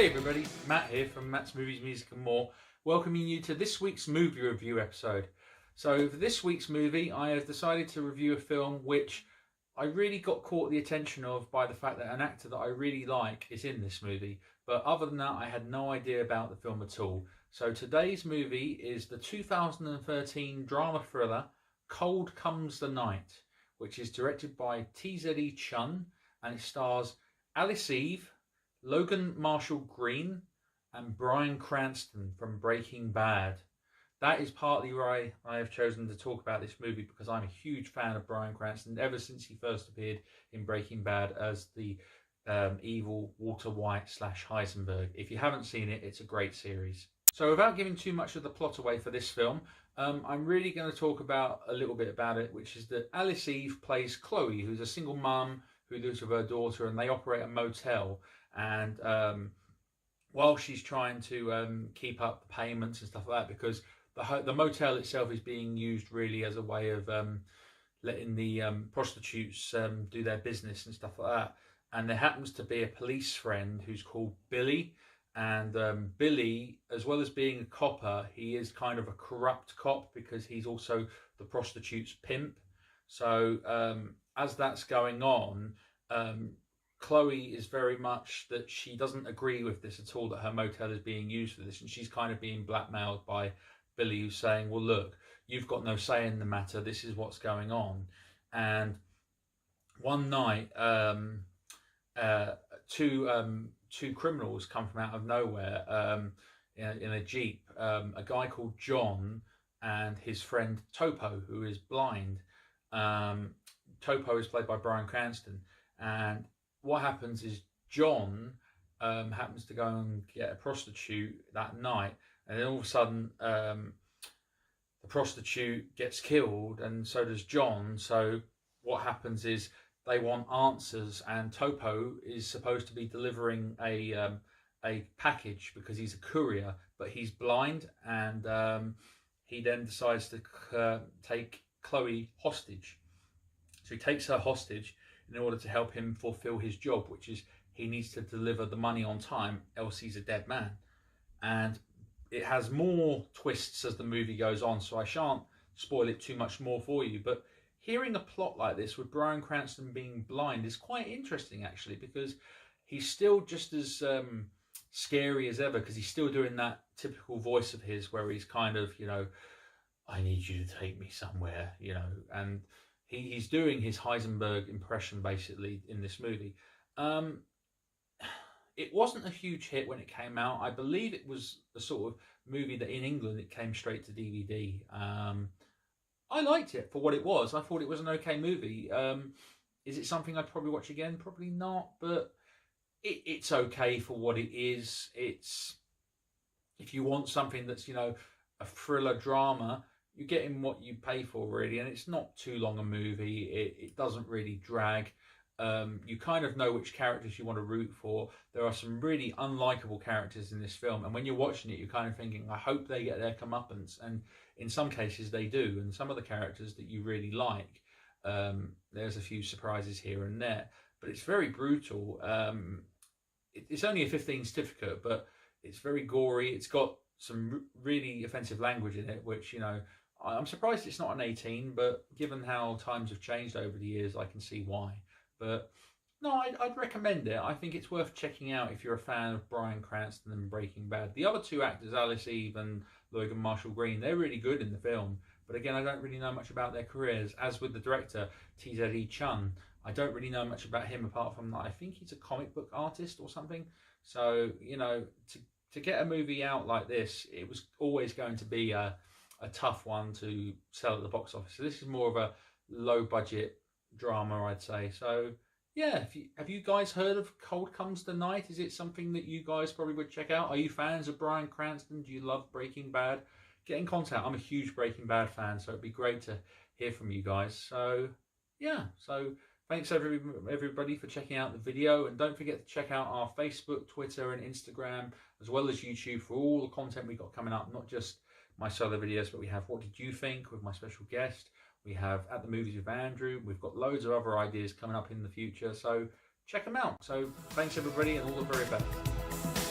Hey everybody, Matt here from Matt's Movies, Music and More, welcoming you to this week's movie review episode. So for this week's movie, I have decided to review a film which I really got caught the attention of by the fact that an actor that I really like is in this movie. But other than that, I had no idea about the film at all. So today's movie is the 2013 drama thriller Cold Comes the Night, which is directed by Tze Chun, and it stars Alice Eve, Logan Marshall-Green and Bryan Cranston from Breaking Bad. That is partly why I have chosen to talk about this movie, because I'm a huge fan of Bryan Cranston ever since he first appeared in Breaking Bad as the evil Walter White / Heisenberg. If you haven't seen it, it's a great series. So without giving too much of the plot away for this film, I'm really going to talk about a little bit about it, which is that Alice Eve plays Chloe, who's a single mum who lives with her daughter, and they operate a motel. And while she's trying to keep up the payments and stuff like that, because the motel itself is being used really as a way of letting the prostitutes do their business and stuff like that. And there happens to be a police friend who's called Billy. And Billy, as well as being a copper, he is kind of a corrupt cop because he's also the prostitute's pimp. So as that's going on, Chloe is very much that she doesn't agree with this at all, that her motel is being used for this, and she's kind of being blackmailed by Billy, who's saying, well look, you've got no say in the matter, this is what's going on. And one night two criminals come from out of nowhere in a jeep, a guy called John and his friend Topo, who is blind. Topo is played by Bryan Cranston, and what happens is John happens to go and get a prostitute that night, and then all of a sudden the prostitute gets killed, and so does John. So what happens is they want answers, and Topo is supposed to be delivering a package because he's a courier, but he's blind, and he then decides to take Chloe hostage. So he takes her hostage in order to help him fulfill his job, which is he needs to deliver the money on time, else he's a dead man. And it has more twists as the movie goes on, so I shan't spoil it too much more for you. But hearing a plot like this with Bryan Cranston being blind is quite interesting, actually, because he's still just as scary as ever, because he's still doing that typical voice of his where he's kind of, you know, I need you to take me somewhere, you know, and he's doing his Heisenberg impression basically in this movie. It wasn't a huge hit when it came out. I believe it was the sort of movie that in England it came straight to DVD. I liked it for what it was. I thought it was an okay movie. Is it something I'd probably watch again? Probably not, but it's okay for what it is. It's, if you want something that's, you know, a thriller drama, you're getting what you pay for, really, and it's not too long a movie. It doesn't really drag. You kind of know which characters you want to root for. There are some really unlikable characters in this film, and when you're watching it, you're kind of thinking, I hope they get their comeuppance, and in some cases they do. And some of the characters that you really like, there's a few surprises here and there, but it's very brutal. It's only a 15 certificate, but it's very gory. It's got some really offensive language in it, which, you know, I'm surprised it's not an 18, but given how times have changed over the years, I can see why. But no, I'd recommend it. I think it's worth checking out if you're a fan of Bryan Cranston and Breaking Bad. The other two actors, Alice Eve and Logan Marshall-Green, they're really good in the film. But again, I don't really know much about their careers. As with the director, Tze Chun, I don't really know much about him apart from that I think he's a comic book artist or something. So, you know, to get a movie out like this, it was always going to be a tough one to sell at the box office. So this is more of a low budget drama, I'd say. So yeah, have you guys heard of Cold Comes the Night? Is it something that you guys probably would check out? Are you fans of Bryan Cranston? Do you love Breaking Bad? Get in contact. I'm a huge Breaking Bad fan, so it'd be great to hear from you guys. So yeah, so thanks everybody for checking out the video, and don't forget to check out our Facebook, Twitter and Instagram, as well as YouTube, for all the content we got coming up, not just my solo videos, but we have What Did You Think with my special guest. We have At the Movies with Andrew. We've got loads of other ideas coming up in the future, so check them out. So thanks everybody, and all the very best.